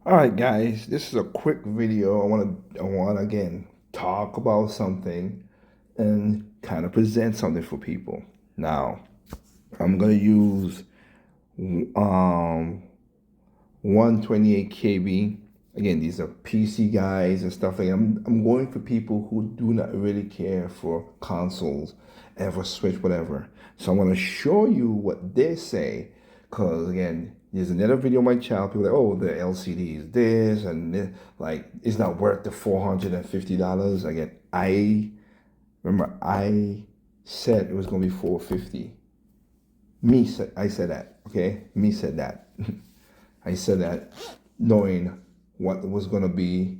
All right, guys, this is a quick video. I want to again talk about something and kind of present something for people. Now, I'm gonna use um 128 KB. Again, these are PC guys and stuff like that. I'm going for people who do not really care for consoles and for Switch, whatever. So I'm gonna show you what they say, because again, there's another video on my channel. People are like, oh, the LCD is this and this. Like, it's not worth the $450. Again, I remember I said it was gonna be 450. I said that. Okay, me said that. I said that knowing what was going to be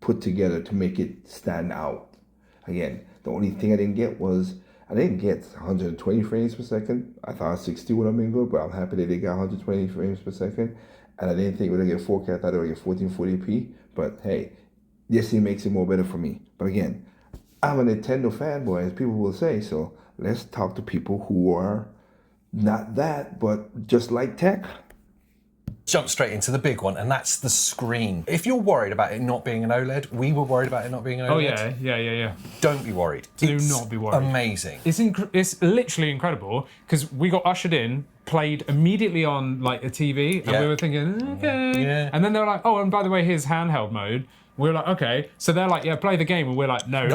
put together to make it stand out. Again, the only thing I didn't get was I didn't get 120 frames per second. I thought 60 would have been good, but I'm happy that they got 120 frames per second. And I didn't think we would get 4K. I thought they would get 1440p. But hey, this thing makes it more better for me. But again, I'm a Nintendo fanboy, as people will say. So let's talk to people who are not that, but just like tech. Jump straight into the big one, and that's the screen. If you're worried about it not being an OLED, we were worried about it not being an OLED. Oh yeah. Don't be worried. Do not be worried. Amazing. It's literally incredible because we got ushered in, played immediately on like a TV, and we were thinking, okay. Yeah. And then they were like, oh, and by the way, here's handheld mode. We were like, okay. So they're like, yeah, play the game, and we're like, no.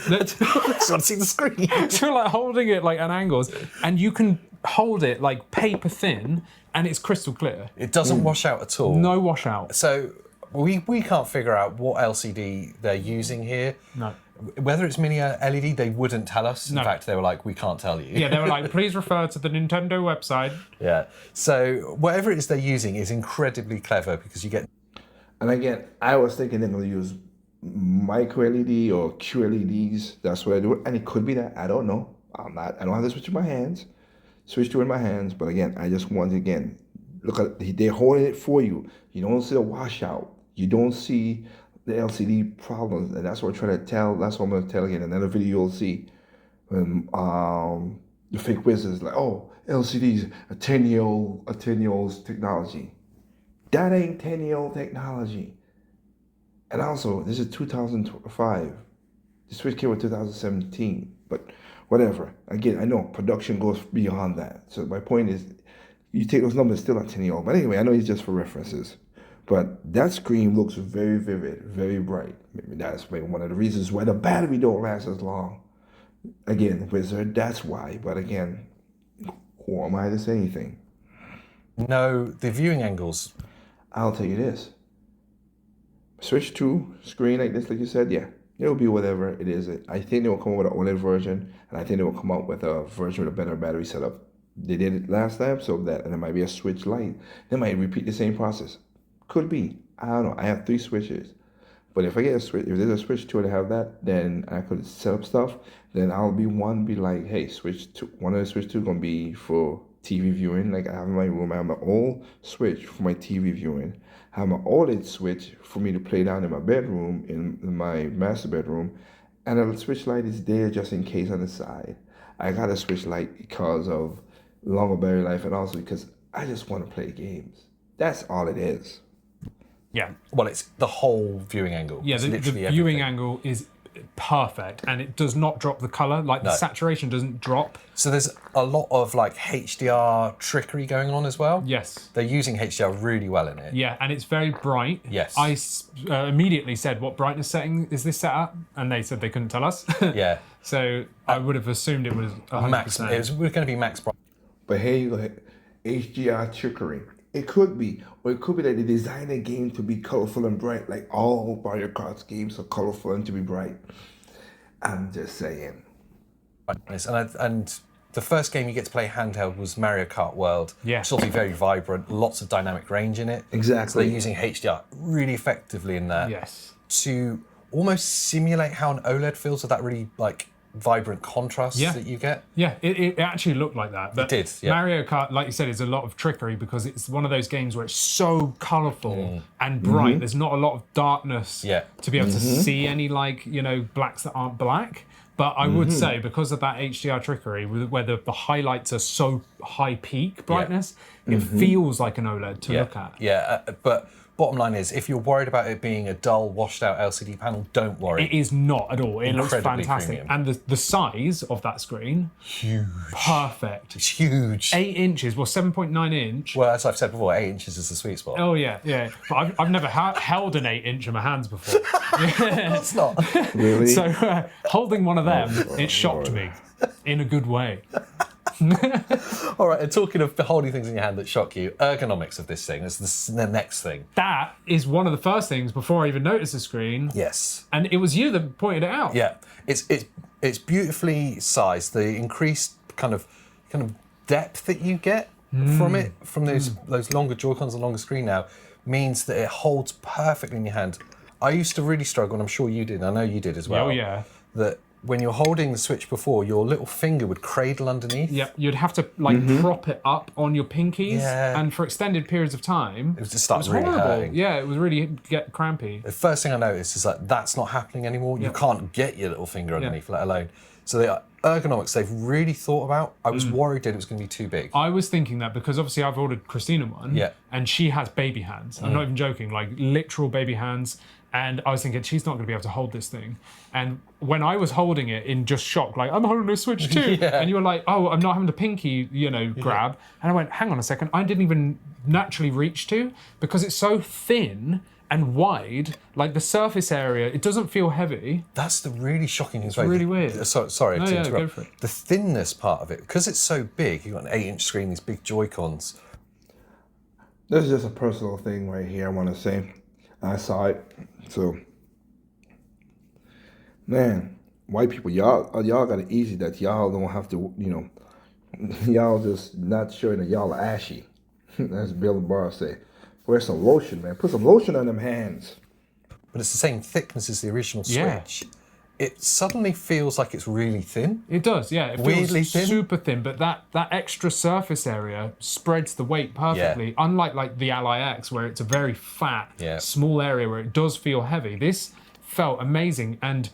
Let's want to see the screen. So we're like holding it like at angles, and you can hold it like paper thin, and it's crystal clear. It doesn't wash out at all. No washout. So we can't figure out what LCD they're using here. No. Whether it's mini LED, they wouldn't tell us. In No. fact, they were like, we can't tell you. Yeah, they were like, please refer to the Nintendo website. Yeah. So whatever it is they're using is incredibly clever because you get. And again, I was thinking they're going to use micro LED or QLEDs. That's what I do. And it could be that. I don't know. I don't have the switch in my hands. Switch to in my hands. But again, I just want to, again, look at, they're holding it for you. You don't see the washout. You don't see the LCD problems. And that's what I'm trying to tell. That's what I'm going to tell again. Another video you'll see when the fake wizards like, oh, LCDs, a 10-year-old technology. That ain't 10-year-old technology. And also, this is 2005. The Switch came with 2017. But whatever. Again, I know production goes beyond that. So my point is, you take those numbers, still not 10-year-old. But anyway, I know it's just for references. But that screen looks very vivid, very bright. Maybe that's maybe one of the reasons why the battery don't last as long. Again, Wizard, that's why. But again, who am I to say anything? No, the viewing angles. I'll tell you this. Switch 2 screen like this, like you said, yeah, it'll be whatever it is. I think they will come up with an OLED version, and I think they will come up with a version with a better battery setup. They did it last time, so that, and it might be a Switch Lite. They might repeat the same process. Could be. I don't know. I have 3 switches. But if I get a Switch, if there's a Switch 2 and I have that, then I could set up stuff. Then I'll be like, hey, Switch 2, one of the Switch 2 gonna be for TV viewing. Like I have in my room, I have my old Switch for my TV viewing. I have my OLED Switch for me to play down in my bedroom, in my master bedroom. And a Switch Lite is there just in case on the side. I got a Switch Lite because of longer battery life and also because I just want to play games. That's all it is. Yeah. Well, it's the whole viewing angle. Yeah, It's the literally viewing everything. angle is perfect, and it does not drop the color. Like the saturation doesn't drop. So there's a lot of like HDR trickery going on as well. Yes. They're using HDR really well in it. Yeah, and it's very bright. Yes. I immediately said, "What brightness setting is this set at?" And they said they couldn't tell us. Yeah. So I would have assumed it was 100%. Max. We're going to be max bright. But here you go, HDR trickery. It could be, or it could be that they designed the game to be colorful and bright, like all Mario Kart games are colorful and to be bright. I'm just saying. And the first game you get to play handheld was Mario Kart World. Yeah. It's obviously very vibrant, lots of dynamic range in it. Exactly. So they're using HDR really effectively in that Yes. to almost simulate how an OLED feels with that really like vibrant contrast that you get. Yeah, it actually looked like that. But It did, yeah. Mario Kart, like you said, is a lot of trickery because it's one of those games where it's so colourful and bright. There's not a lot of darkness to be able to see any blacks that aren't black. But I would say because of that HDR trickery, where the highlights are so high peak brightness, it feels like an OLED to look at. Yeah, but bottom line is, if you're worried about it being a dull, washed out LCD panel, don't worry. It is not at all. It looks Incredibly fantastic. premium. And the size of that screen, Huge. perfect. It's huge. 8 inches, well, 7.9 inch. Well, as I've said before, 8 inches is the sweet spot. Oh, yeah. But I've never held an 8 inch in my hands before. That's not. Really? So holding one of them, it shocked me in a good way. All right, and talking of holding things in your hand that shock you, ergonomics of this thing is the next thing. That is one of the first things before I even noticed the screen. Yes. And it was you that pointed it out. Yeah, it's beautifully sized. The increased kind of depth that you get from it, from those longer Joy-Cons and longer screen now, means that it holds perfectly in your hand. I used to really struggle, and I'm sure you did. I know you did as well. Oh, yeah. That when you're holding the Switch before, your little finger would cradle underneath. Yep, you'd have to prop it up on your pinkies, Yeah. and for extended periods of time, It was just start it was really horrible. hurting. Yeah, it was really get crampy. The first thing I noticed is like that's not happening anymore. You can't get your little finger underneath, let alone. So the ergonomics they've really thought about. I was worried that it was going to be too big. I was thinking that because obviously I've ordered Christina one, and she has baby hands. I'm not even joking, like literal baby hands. And I was thinking, she's not going to be able to hold this thing. And when I was holding it in just shock, like, I'm holding a Switch too. And you were like, oh, I'm not having to pinky, grab. And I went, hang on a second. I didn't even naturally reach to because it's so thin and wide, like the surface area, it doesn't feel heavy. That's the really shocking thing. It's really weird. Sorry to interrupt. Go for it. The thinness part of it, because it's so big, you've got an 8-inch screen, these big Joy-Cons. This is just a personal thing right here I want to say. I saw it. So, man, white people, y'all got it easy that y'all don't have to, y'all just not showing that y'all are ashy. As Bill Barr say. Wear some lotion, man. Put some lotion on them hands. But it's the same thickness as the original Yeah. Switch. It suddenly feels like it's really thin. It does, yeah. It Weirdly feels thin. super thin, but that extra surface area spreads the weight perfectly. Unlike like the Ally X, where it's a very fat, small area where it does feel heavy. This felt amazing, and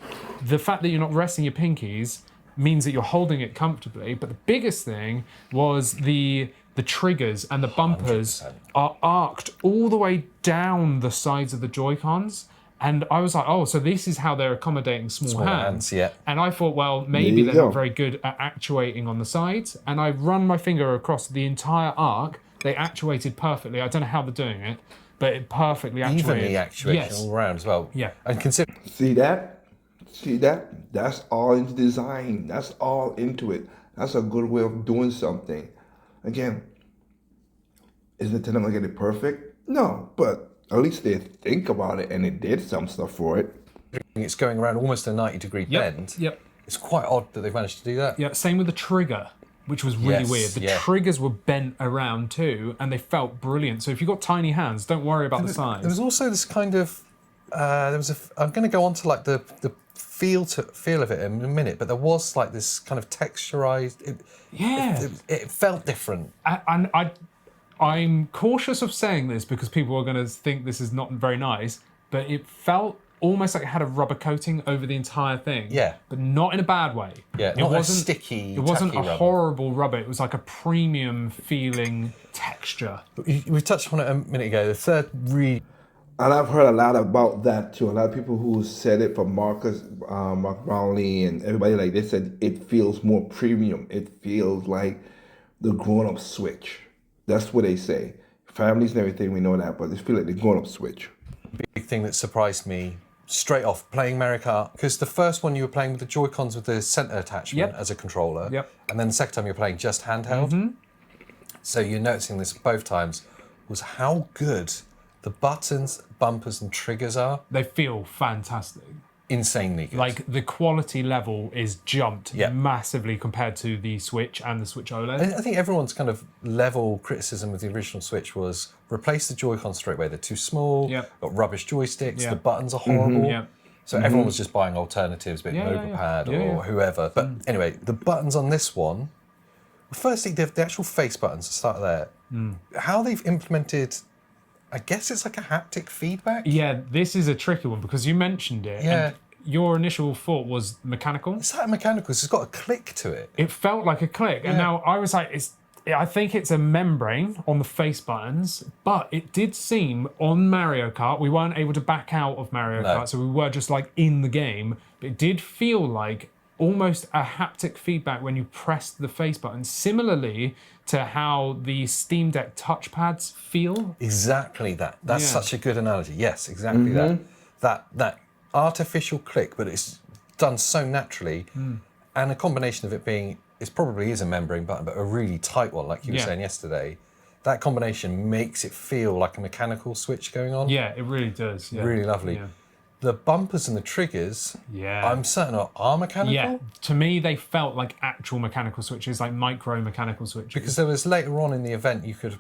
the fact that you're not resting your pinkies means that you're holding it comfortably. But the biggest thing was the triggers and the bumpers 100%. are arced all the way down the sides of the Joy-Cons. And I was like, oh, so this is how they're accommodating small hands. Yeah. And I thought, well, maybe you they're go. not very good at actuating on the sides. And I run my finger across the entire arc. They actuated perfectly. I don't know how they're doing it, but it perfectly actuated. Evenly actuated Yes. all around as well. Yeah. And consider See that? See that? That's all into design. That's all into it. That's a good way of doing something. Again, is Nintendo gonna get it perfect? No, but at least they think about it and they did some stuff for it. it's going around almost a 90-degree bend. Yep. It's quite odd that they've managed to do that. Yeah. Same with the trigger, which was really Yes, weird. The yeah. triggers were bent around too, and they felt brilliant. So if you've got tiny hands, don't worry about the size. There was also this kind of I'm going to go on to like the feel of it in a minute, but there was like this kind of texturized. It felt different. And I'm cautious of saying this because people are going to think this is not very nice, but it felt almost like it had a rubber coating over the entire thing. Yeah. But not in a bad way. Yeah, it not a wasn't sticky, It wasn't a tacky rubber. horrible rubber. It was like a premium feeling texture. We touched on it a minute ago. The third really. And I've heard a lot about that too. A lot of people who said it from Mark Brownlee and everybody, like they said it feels more premium. It feels like the grown-up Switch. That's what they say. Families and everything, we know that, but it feels like the grown-up Switch. Big thing that surprised me straight off playing Mario Kart, because the first one you were playing with the Joy-Cons with the center attachment as a controller, and then the second time you were playing just handheld. So you're noticing this both times, was how good the buttons, bumpers and triggers are. They feel fantastic. Insanely good. Like the quality level is jumped massively compared to the Switch and the Switch OLED. I think everyone's kind of level criticism of the original Switch was replace the Joy-Con straight away. They're too small, got rubbish joysticks, the buttons are horrible. So everyone was just buying alternatives, bit Mobile or whoever. But anyway, the buttons on this one, well, firstly, the actual face buttons, to start there, how they've implemented, I guess it's like a haptic feedback? Yeah, this is a tricky one because you mentioned it. Yeah. And your initial thought was mechanical. It's like mechanical, it's got a click to it. It felt like a click, and now I was like, I think it's a membrane on the face buttons, but it did seem on Mario Kart, we weren't able to back out of Mario Kart, so we were just like in the game, but it did feel like almost a haptic feedback when you pressed the face button, similarly to how the Steam Deck touchpads feel. Exactly that. That's such a good analogy. Yes, exactly that. That artificial click, but it's done so naturally, and a combination of it being, it probably is a membrane button, but a really tight one, like you were saying yesterday. That combination makes it feel like a mechanical switch going on. Yeah, it really does. Yeah. Really lovely. Yeah. The bumpers and the triggers, I'm certain are mechanical. Yeah, to me they felt like actual mechanical switches, like micro mechanical switches. Because there was later on in the event you could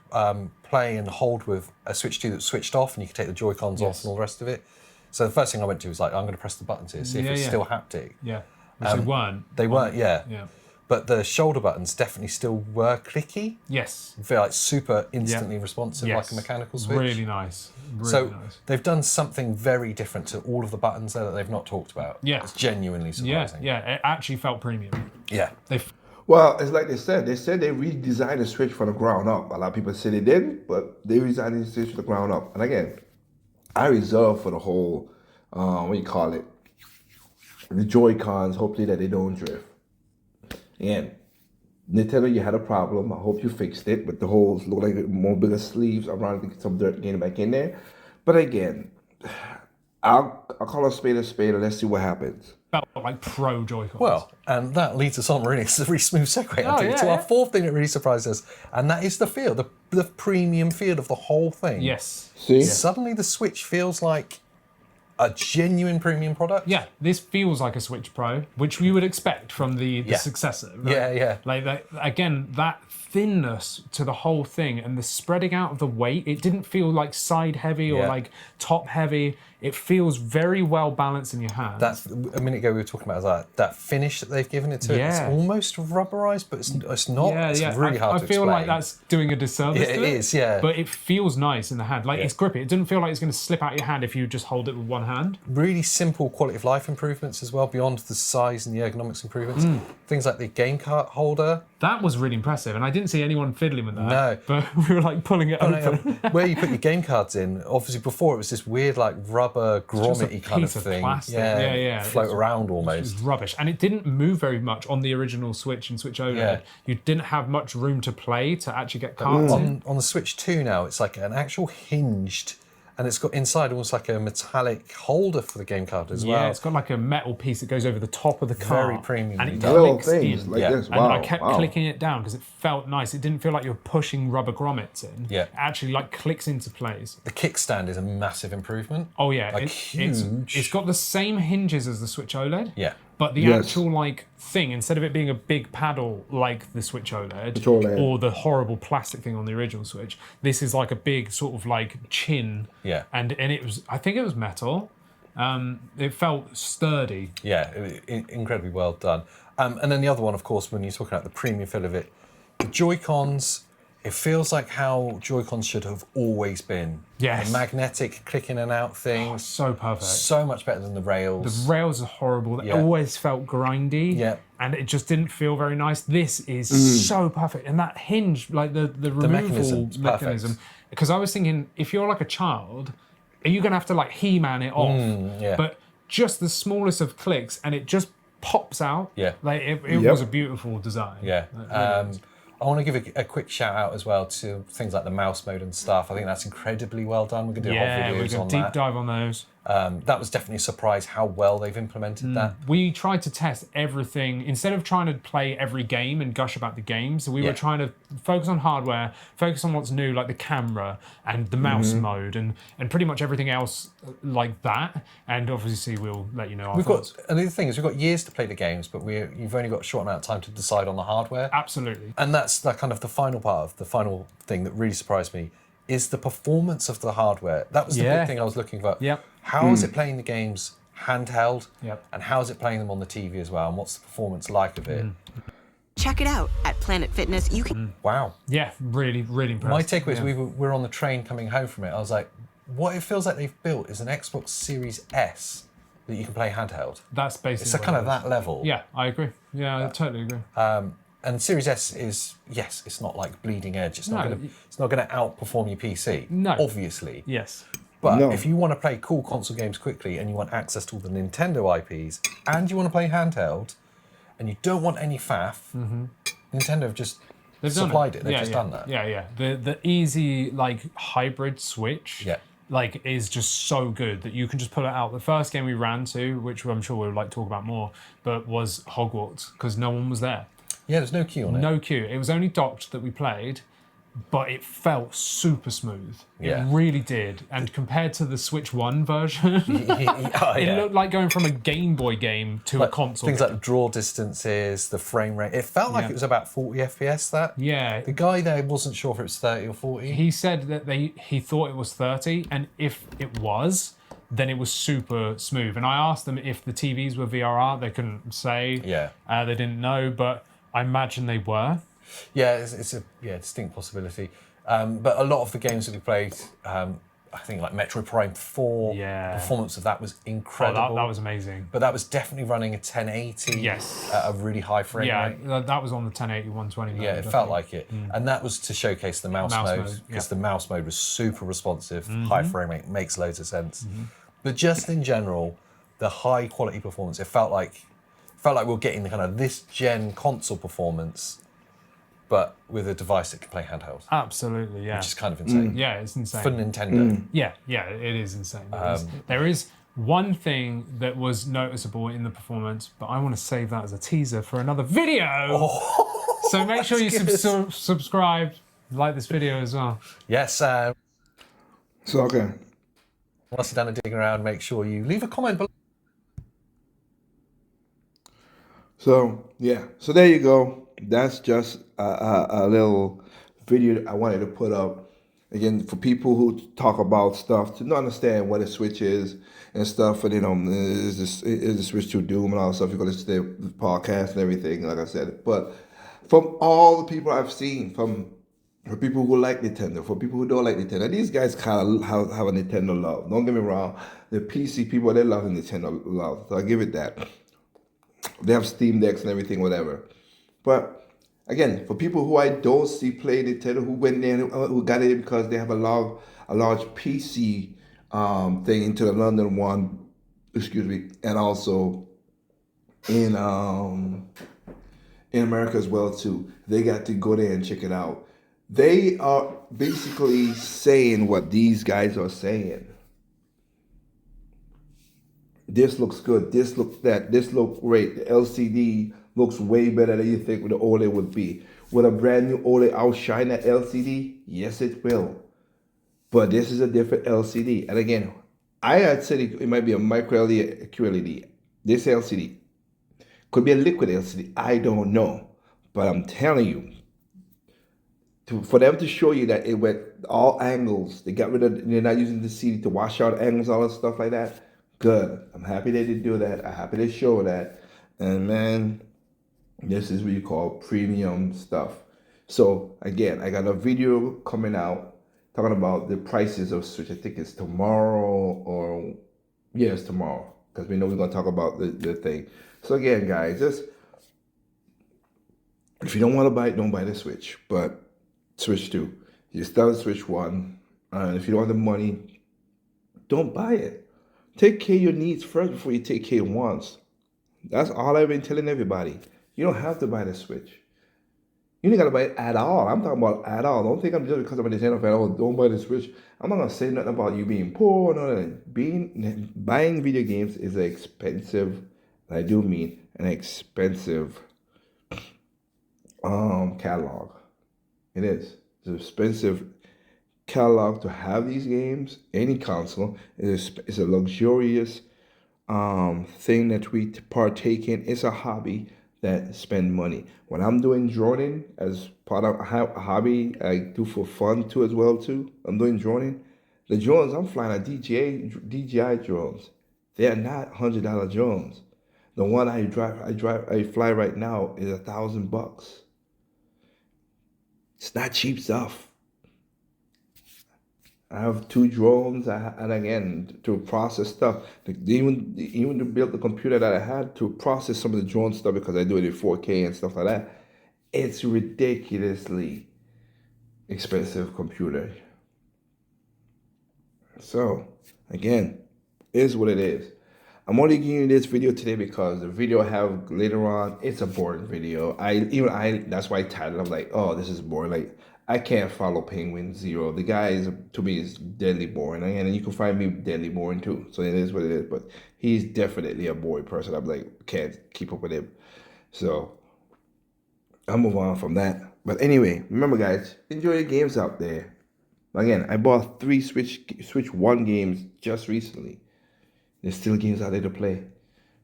play and hold with a Switch 2 that switched off, and you could take the Joy-Cons off and all the rest of it. So the first thing I went to was like, I'm going to press the buttons here, see if it's still haptic. Yeah, which they weren't. They weren't, yeah. Yeah. But the shoulder buttons definitely still were clicky. Yes. I feel like super instantly responsive, like a mechanical switch. Really nice. Really so nice. they've done something very different to all of the buttons there that they've not talked about. Yeah. It's genuinely surprising. Yeah, it actually felt premium. Yeah. Well, it's like they said they redesigned the Switch from the ground up. A lot of people say they didn't, but they redesigned the Switch from the ground up. And again, I reserve for the whole, the Joy-Cons, hopefully that they don't drift. Again, Nintendo, you had a problem. I hope you fixed it, but the holes look like more bigger sleeves around some dirt getting back in there. But again, I'll call a spade, and let's see what happens. Felt like pro Joy-Cons. Well, and that leads us on really, it's a really smooth segue to our fourth thing that really surprised us, and that is the feel, the premium feel of the whole thing. Yes. See? Suddenly the Switch feels like a genuine premium product. Yeah, this feels like a Switch Pro, which we would expect from the successor. Right? Yeah. Like again, that thinness to the whole thing and the spreading out of the weight, it didn't feel like side heavy or like top heavy. It feels very well balanced in your hands. That's a minute ago we were talking about that finish that they've given it to it. It's almost rubberized, but it's not. It's really hard to explain. I feel like that's doing a disservice to it. It is, yeah. But it feels nice in the hand. Like it's grippy. It didn't feel like it's going to slip out your hand if you just hold it with one hand. Really simple quality of life improvements as well, beyond the size and the ergonomics improvements. Things like the game cart holder. That was really impressive, and I didn't see anyone fiddling with that. No. But we were like pulling it open. Where you put your game cards in, obviously before it was this weird like rubber grommet-y kind of thing. Plastic. Yeah. Float around almost. It was rubbish. And it didn't move very much on the original Switch and Switch OLED. Yeah. You didn't have much room to play to actually get cards in. On the Switch 2 now, it's like an actual hinged, and it's got inside almost like a metallic holder for the game card as well. Yeah, it's got like a metal piece that goes over the top of the card. Very premium. And it done. clicks in. Like this. Wow, and I kept clicking it down because it felt nice. It didn't feel like you were pushing rubber grommets in. Yeah. It actually like clicks into place. The kickstand is a massive improvement. Oh yeah. Like huge. It's got the same hinges as the Switch OLED. Yeah. But the actual like thing, instead of it being a big paddle like the Switch OLED or the horrible plastic thing on the original Switch, this is like a big sort of like chin. Yeah. And it was, I think it was metal. It felt sturdy. Yeah, incredibly well done. And then the other one, of course, when you're talking about the premium feel of it, the Joy-Cons, it feels like how Joy-Cons should have always been. Yes. The magnetic click in and out thing. Oh, so perfect. So much better than the rails. The rails are horrible. They always felt grindy. Yeah. And it just didn't feel very nice. This is so perfect. And that hinge, like the removal mechanism. Because I was thinking, if you're like a child, are you going to have to like He-Man it off? But just the smallest of clicks and it just pops out. Yeah. Like it was a beautiful design. Yeah. I want to give a quick shout out as well to things like the mouse mode and stuff. I think that's incredibly well done. We're going to do whole videos on that. Deep dive on those. That was definitely a surprise how well they've implemented that. We tried to test everything. Instead of trying to play every game and gush about the games, we were trying to focus on hardware, focus on what's new, like the camera and the mouse mode and pretty much everything else like that. And obviously we'll let you know our thoughts. And the other thing is we've got years to play the games, but you've only got a short amount of time to decide on the hardware. Absolutely. And that's the kind of the final part of the final thing that really surprised me is the performance of the hardware. That was the big thing I was looking for. Yep. How is it playing the games handheld? Yep. And how is it playing them on the TV as well? And what's the performance like of it? Check it out at Planet Fitness. You can. Wow. Yeah, really, really impressed. My takeaway is we were on the train coming home from it. I was like, what it feels like they've built is an Xbox Series S that you can play handheld. That's basically It's a kind of that level. Yeah, I agree. Yeah, I totally agree. And Series S is, yes, it's not like bleeding edge. It's not going to outperform your PC. No. Obviously. Yes. But if you want to play cool console games quickly and you want access to all the Nintendo IPs and you want to play handheld and you don't want any faff, Nintendo have just supplied it. They've just done that. Yeah. The easy like hybrid Switch. Yeah. Like is just so good that you can just pull it out. The first game we ran to, which I'm sure we'll like talk about more, but was Hogwarts because no one was there. Yeah, there's no queue on it. No queue. It was only docked that we played, but it felt super smooth. Yeah. It really did. And compared to the Switch 1 version, it looked like going from a Game Boy game to a console. Things like draw distances, the frame rate. It felt like it was about 40 FPS, that. Yeah. The guy there wasn't sure if it was 30 or 40. He said that he thought it was 30, and if it was, then it was super smooth. And I asked them if the TVs were VRR. They couldn't say. Yeah. They didn't know, but I imagine they were. Yeah, it's a distinct possibility. But a lot of the games that we played, I think like Metroid Prime 4, performance of that was incredible. That was amazing. But that was definitely running a 1080 at a really high frame rate. Yeah, that was on the 1080, 120. Yeah, it felt like it. And that was to showcase the mouse mode, because the mouse mode was super responsive, high frame rate, makes loads of sense. But just in general, the high quality performance, it felt like we're getting the kind of this gen console performance, but with a device that can play handheld. Absolutely, yeah. Which is kind of insane. Yeah, it's insane. For Nintendo. Yeah, it is insane. There is one thing that was noticeable in the performance, but I want to save that as a teaser for another video. So make sure you subscribe, like this video as well. Yes. So, okay. Once you're done and digging around, make sure you leave a comment below. So, yeah. So there you go. That's just a little video I wanted to put up. Again, for people who talk about stuff, to not understand what a Switch is and stuff, and is the Switch to Doom and all that stuff, you're going to listen to the podcast and everything, like I said. But from all the people I've seen, for people who like Nintendo, for people who don't like Nintendo, these guys kind of have a Nintendo love. Don't get me wrong. The PC people, they love Nintendo love. So I give it that. They have Steam Decks and everything, whatever. But again, for people who I don't see play Nintendo, who went there, who got it because they have a large PC thing into the London one, and also in America as well too. They got to go there and check it out. They are basically saying what these guys are saying. This looks good. This looks that. This looks great. The LCD looks way better than you think the OLED would be. Will a brand new OLED outshine that LCD? Yes, it will. But this is a different LCD. And again, I had said it might be a micro LED, QLED. This LCD could be a liquid LCD. I don't know. But I'm telling you, for them to show you that it went all angles, they're not using the CD to wash out angles, all that stuff like that. Good. I'm happy they did do that. I'm happy they show that. And man, this is what you call premium stuff. So again, I got a video coming out talking about the prices of Switch. I think it's tomorrow it's tomorrow. Because we know we're going to talk about the thing. So again, guys, just if you don't want to buy it, don't buy the Switch. But Switch 2. You start with Switch 1. And if you don't have the money, don't buy it. Take care of your needs first before you take care of wants. That's all I've been telling everybody. You don't have to buy the Switch. You ain't got to buy it at all. I'm talking about at all. Don't think I'm just because I'm a Nintendo fan, don't buy the Switch. I'm not going to say nothing about you being poor. No. Buying video games is expensive. I do mean an expensive catalog. It is. It's an expensive catalog to have these games. Any console is a luxurious thing that we partake in. It's a hobby that spend money. When I'm doing droning as part of a hobby I do for fun too as well too, I'm doing droning. The drones I'm flying are DJI drones. They are not $100 drones. The one I fly right now is $1,000. It's not cheap stuff. I have 2 drones, and again, to process stuff. Even to build the computer that I had to process some of the drone stuff, because I do it in 4K and stuff like that, It's ridiculously expensive computer. So, again, is what it is. I'm only giving you this video today because the video I have later on, it's a boring video. That's why I titled. I'm like, oh, this is boring. Like, I can't follow Penguin Zero. The guy is, to me, is deadly boring. And you can find me deadly boring too. So it is what it is. But he's definitely a boring person. I'm like, can't keep up with him. So I'll move on from that. But anyway, remember guys, enjoy your games out there. Again, I bought 3 Switch 1 games just recently. There's still games out there to play.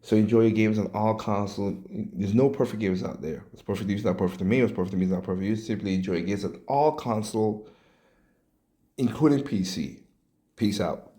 So enjoy your games on all consoles. There's no perfect games out there. What's perfect to you is not perfect to me. What's perfect to me is not perfect to you. Simply enjoy games on all console, including PC. Peace out.